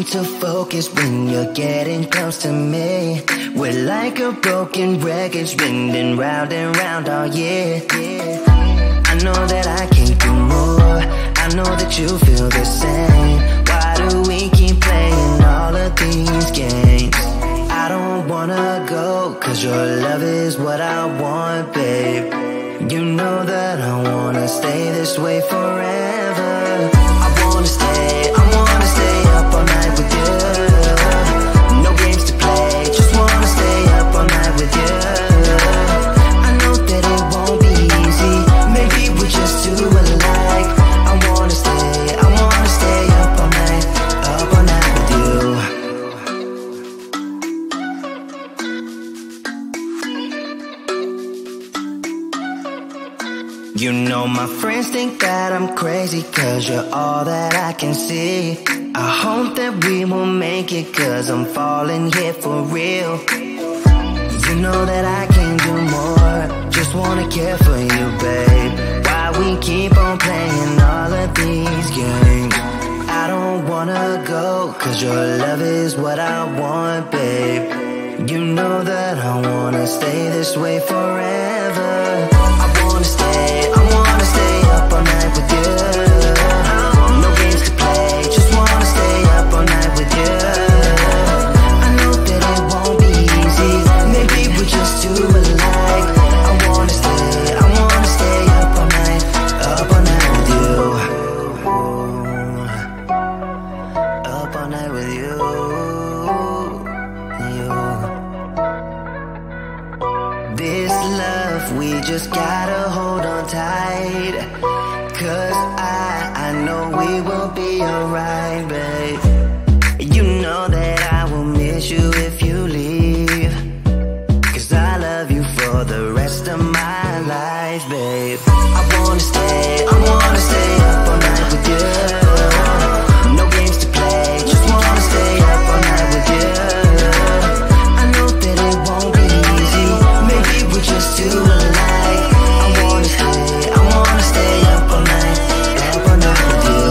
seem to focus when you're getting close to me. We're like a broken record spinning round and round all year. I know that I can't do more, I know that you feel the same. Why do we keep playing all of these games? I don't wanna go, cause your love is what I want, babe. You know that I wanna stay this way forever. I wanna stay up all night with you. No games to play, just wanna stay up all night with you. I know that it won't be easy, maybe we're just too alike. I wanna stay up all night with you. You know my friends think that I'm crazy, cause you're all that I can see. I hope that we will make it, cause I'm falling here for real. You know that I can't do more, just wanna care for you, babe. Why we keep on playing all of these games? I don't wanna go, cause your love is what I want, babe. You know that I wanna stay this way forever. I wanna stay up all night with you. No games to play, just wanna stay up all night with you. I know that it won't be easy, maybe we're just too alike. I wanna stay up all night with you. Up all night with you. This love, we just gotta hold on tight. Cause I know we will be alright, babe. You know that I will miss you if you leave. Cause I love you for the rest of my life, babe. I wanna stay up all night with you. No games to play, just wanna stay up all night with you. I know that it won't be easy, maybe we're just too alike. I wanna stay up all night with you.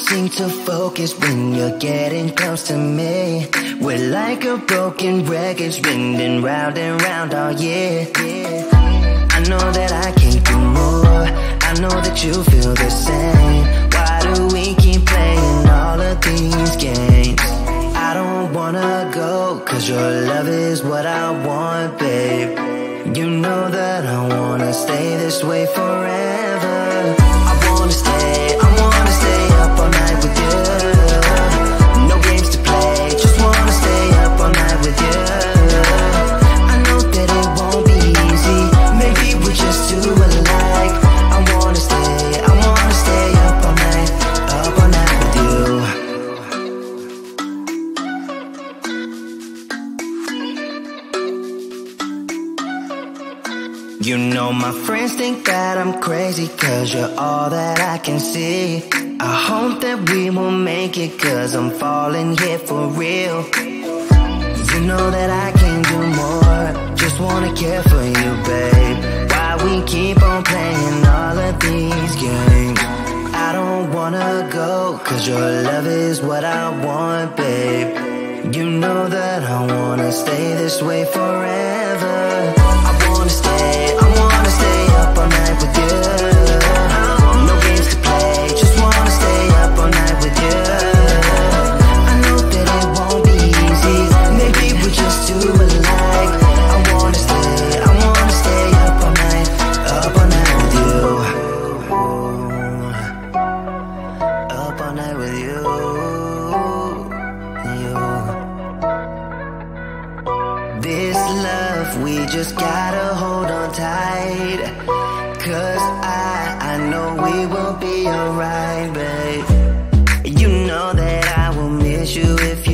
seem to focus when you're getting close to me. We're like a broken record spinning round and round all year. I know that I can't do more, I know that you feel the same. Why do we keep playing all of these games? I don't wanna go, cause your love is what I want, babe. You know that I wanna stay this way forever. I wanna stay up all night with you. No games to play, just wanna stay up all night with you. I know that it won't be easy, maybe we're just too alike. I wanna stay up all night with you. You know my friends think that I'm crazy, cause you're all that I can see. I hope that we will make it, cause I'm falling here for real. You know that I can't do more, just wanna care for you, babe. Why we keep on playing all of these games? I don't wanna go, cause your love is what I want, babe. You know that I wanna stay this way forever. I wanna stay up all night with you. No games to play, just wanna stay up all night with you. I know that it won't be easy, maybe we're just too alike. I wanna stay up all night with you. Up all night with you. This love, we just gotta hold on tight, cause I know we will be alright, babe. You know that I will miss you if